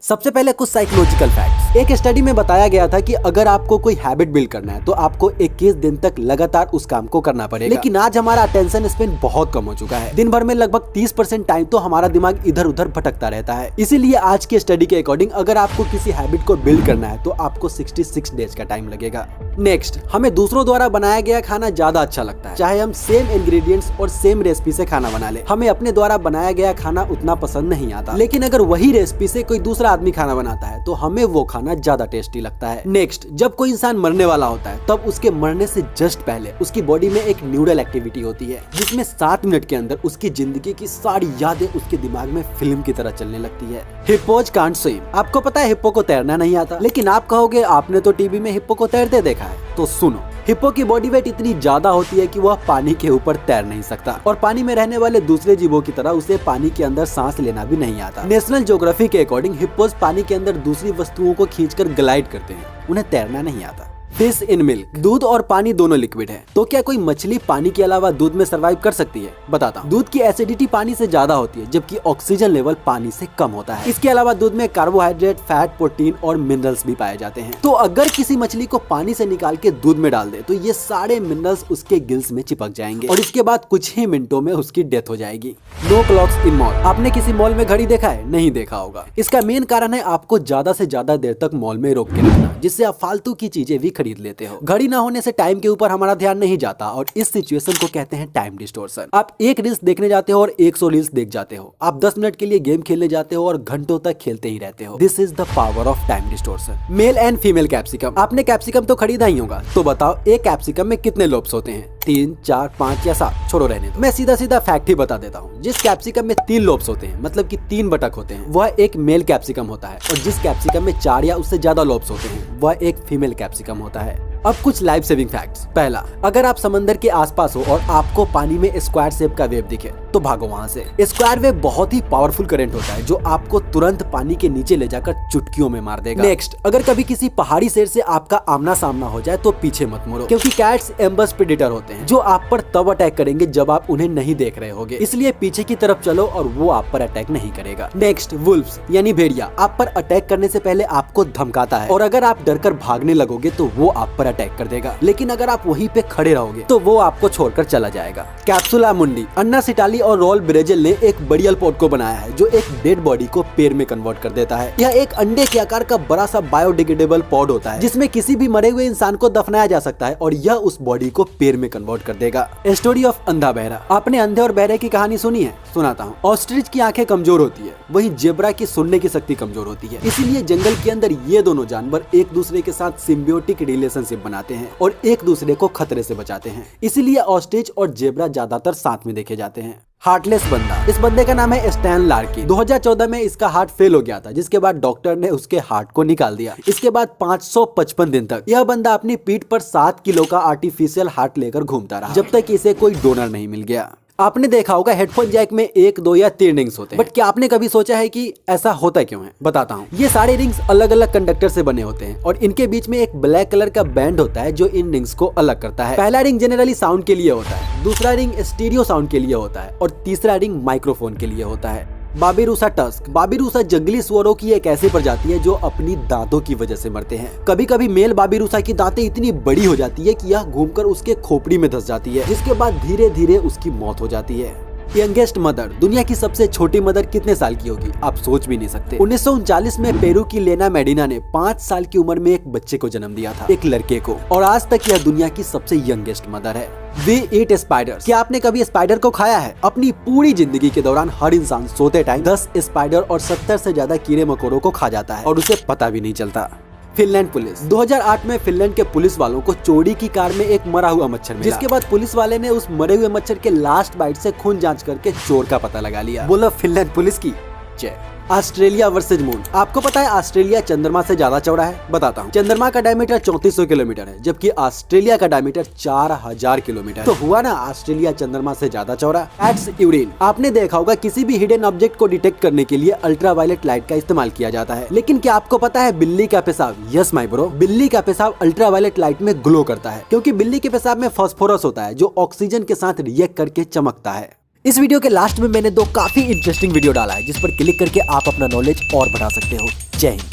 सबसे पहले कुछ साइकोलॉजिकल फैक्ट्स। एक स्टडी में बताया गया था कि अगर आपको कोई हैबिट बिल्ड करना है तो आपको 21 दिन तक लगातार उस काम को करना पड़ेगा। लेकिन आज हमारा अटेंशन स्पेन बहुत कम हो चुका है। दिन भर में लगभग 30% टाइम तो हमारा दिमाग इधर उधर भटकता रहता है। इसीलिए आज की स्टडी के अकॉर्डिंग अगर आपको किसी हैबिट को बिल्ड करना है तो आपको 66 डेज का टाइम लगेगा। नेक्स्ट, हमें दूसरों द्वारा बनाया गया खाना ज्यादा अच्छा लगता है, चाहे हम सेम इंग्रेडिएंट्स और सेम रेसिपी से खाना बना ले। हमें अपने द्वारा बनाया गया खाना उतना पसंद नहीं आता, लेकिन अगर वही रेसिपी से कोई दूसरा आदमी खाना बनाता है तो हमें वो खाना ज्यादा टेस्टी लगता है। नेक्स्ट, जब कोई इंसान मरने वाला होता है तब उसके मरने से जस्ट पहले उसकी बॉडी में एक न्यूरल एक्टिविटी होती है जिसमें 7 मिनट के अंदर उसकी जिंदगी की सारी यादें उसके दिमाग में फिल्म की तरह चलने लगती है। Hippos can't swim. आपको पता है हिप्पो को तैरना नहीं आता, लेकिन आप कहोगे आपने तो टीवी में हिप्पो को तैरते देखा है। तो सुनो, हिप्पो की बॉडी वेट इतनी ज्यादा होती है कि वह पानी के ऊपर तैर नहीं सकता और पानी में रहने वाले दूसरे जीवों की तरह उसे पानी के अंदर सांस लेना भी नहीं आता। नेशनल ज्योग्राफी के अकॉर्डिंग हिप्पोज पानी के अंदर दूसरी वस्तुओं को खींचकर ग्लाइड करते हैं, उन्हें तैरना नहीं आता। Fish in milk. दूध और पानी दोनों लिक्विड है, तो क्या कोई मछली पानी के अलावा दूध में सरवाइव कर सकती है? बताता हूँ। दूध की एसिडिटी पानी से ज्यादा होती है जबकि ऑक्सीजन लेवल पानी से कम होता है। इसके अलावा दूध में कार्बोहाइड्रेट, फैट, प्रोटीन और मिनरल्स भी पाए जाते हैं। तो अगर किसी मछली को पानी से निकाल के दूध में डाल दे तो ये सारे मिनरल्स उसके गिल्स में चिपक जाएंगे और इसके बाद कुछ ही मिनटों में उसकी डेथ हो जाएगी। नो क्लॉक्स इन मॉल। आपने किसी मॉल में घड़ी देखा है? नहीं देखा होगा। इसका मेन कारण है आपको ज्यादा से ज्यादा देर तक मॉल में रोक के रखना, जिससे आप फालतू की चीजें भी खरीद लेते हो। घड़ी ना होने से टाइम के ऊपर हमारा ध्यान नहीं जाता और इस सिचुएशन को कहते हैं टाइम डिस्टॉर्शन। आप एक रील्स देखने जाते हो और 100 रील्स देख जाते हो। आप 10 मिनट के लिए गेम खेलने जाते हो और घंटों तक खेलते ही रहते हो। This is the power of time distortion. Male and female capsicum. आपने कैप्सिकम तो खरीदा ही होगा, तो बताओ एक कैप्सिकम में कितने लोब्स होते हैं? 3, 4, 5 या 7? छोड़ो रहने दो, मैं सीधा सीधा फैक्ट ही बता देता हूँ। जिस कैप्सिकम में 3 लोब्स होते हैं, मतलब कि 3 बटक होते हैं, वह एक मेल कैप्सिकम होता है और जिस कैप्सिकम में 4 या उससे ज्यादा लोब्स होते हैं वह एक फीमेल कैप्सिकम होता है। अब कुछ लाइफ सेविंग फैक्ट्स। पहला, अगर आप समंदर के आसपास हो और आपको पानी में स्क्वायर शेप का वेव दिखे तो भागो वहां से। स्क्वायर वेव बहुत ही पावरफुल करंट होता है जो आपको तुरंत पानी के नीचे ले जाकर चुटकियों में मार देगा। नेक्स्ट, अगर कभी किसी पहाड़ी शेर से आपका आमना सामना हो जाए तो पीछे मत मुड़ो, क्योंकि कैट्स एम्बस प्रेडेटर होते हैं जो आप पर तब अटैक करेंगे जब आप उन्हें नहीं देख रहे होगे, इसलिए पीछे की तरफ चलो और वो आप पर अटैक नहीं करेगा। नेक्स्ट, वुल्व्स यानी भेड़िया आप पर अटैक करने से पहले आपको धमकाता है और अगर आप डरकर भागने लगोगे तो वो आप पर अटैक कर देगा, लेकिन अगर आप वहीं पे खड़े रहोगे तो वो आपको छोड़कर चला जाएगा। कैप्सुला मुंडी। अन्ना सिटाली और रॉल ब्रेजेल ने एक बड़ियल पॉड को बनाया है जो एक डेड बॉडी को पेड़ में कन्वर्ट कर देता है। यह एक अंडे के आकार का बड़ा सा बायोडिग्रेडेबल पॉड होता है जिसमें किसी भी मरे हुए इंसान को दफनाया जा सकता है और यह उस बॉडी को पेड़ में कन्वर्ट कर देगा। स्टोरी ऑफ अंधा बहरा। आपने अंधे और बहरे की कहानी सुनी है? सुनाता हूँ। ऑस्ट्रिच की आंखें कमजोर होती है, वहीं जेब्रा की सुनने की शक्ति कमजोर होती है, इसीलिए जंगल के अंदर ये दोनों जानवर एक दूसरे के साथ सिम्बियोटिक रिलेशनशिप बनाते हैं और एक दूसरे को खतरे से बचाते हैं। इसीलिए ऑस्ट्रिच और जेब्रा ज्यादातर साथ में देखे जाते हैं। हार्टलेस बंदा। इस बंदे का नाम है स्टैन लार्की। 2014 में इसका हार्ट फेल हो गया था, जिसके बाद डॉक्टर ने उसके हार्ट को निकाल दिया। इसके बाद 555 दिन तक यह बंदा अपनी पीठ पर 7 किलो का आर्टिफिशियल हार्ट लेकर घूमता रहा, जब तक इसे कोई डोनर नहीं मिल गया। आपने देखा होगा हेडफोन जैक में 1, 2 या 3 रिंग्स होते हैं, बट क्या आपने कभी सोचा है कि ऐसा होता क्यों है? बताता हूँ। ये सारे रिंग्स अलग अलग कंडक्टर से बने होते हैं और इनके बीच में एक ब्लैक कलर का बैंड होता है जो इन रिंग्स को अलग करता है। पहला रिंग जनरली साउंड के लिए होता है, दूसरा रिंग स्टीरियो साउंड के लिए होता है और तीसरा रिंग माइक्रोफोन के लिए होता है। बाबिरूसा टस्क। बाबिरूसा जंगली सुअरों की एक ऐसी प्रजाति है जो अपनी दांतों की वजह से मरते हैं। कभी कभी मेल बाबिरूसा की दांतें इतनी बड़ी हो जाती है कि यह घूमकर उसके खोपड़ी में धंस जाती है, जिसके बाद धीरे धीरे उसकी मौत हो जाती है। Youngest mother. दुनिया की सबसे छोटी मदर कितने साल की होगी? आप सोच भी नहीं सकते। 1939 में पेरू की लेना मेडिना ने 5 साल की उम्र में एक बच्चे को जन्म दिया था, एक लड़के को, और आज तक यह दुनिया की सबसे यंगेस्ट मदर है। We eat spiders. क्या आपने कभी स्पाइडर को खाया है? अपनी पूरी जिंदगी के दौरान हर इंसान सोते टाइम 10 स्पाइडर और 70 से ज्यादा कीड़े मकोड़ों को खा जाता है और उसे पता भी नहीं चलता। Finland police. 2008 में फिनलैंड के पुलिस वालों को चोरी की कार में एक मरा हुआ मच्छर मिला, जिसके बाद पुलिस वाले ने उस मरे हुए मच्छर के लास्ट बाइट से खून जांच करके चोर का पता लगा लिया। बोलो फिनलैंड पुलिस की जय। Australia versus moon. आपको पता है ऑस्ट्रेलिया चंद्रमा से ज्यादा चौड़ा है? बताता हूँ। चंद्रमा का डायमीटर 3400 किलोमीटर है, जबकि ऑस्ट्रेलिया का डायमीटर 4000 किलोमीटर। तो हुआ ना ऑस्ट्रेलिया चंद्रमा से ज्यादा चौड़ा। Cats urine. आपने देखा होगा किसी भी हिडन ऑब्जेक्ट को डिटेक्ट करने के लिए अल्ट्रावायलेट लाइट का इस्तेमाल किया जाता है, लेकिन क्या आपको पता है बिल्ली का पेशाब, यस माय ब्रो, बिल्ली का पेशाब अल्ट्रावायलेट लाइट में ग्लो करता है, क्योंकि बिल्ली के पेशाब में फास्फोरस होता है जो ऑक्सीजन के साथ रिएक्ट करके चमकता है। इस वीडियो के लास्ट में मैंने 2 काफी इंटरेस्टिंग वीडियो डाला है जिस पर क्लिक करके आप अपना नॉलेज और बढ़ा सकते हो। जय हिंद।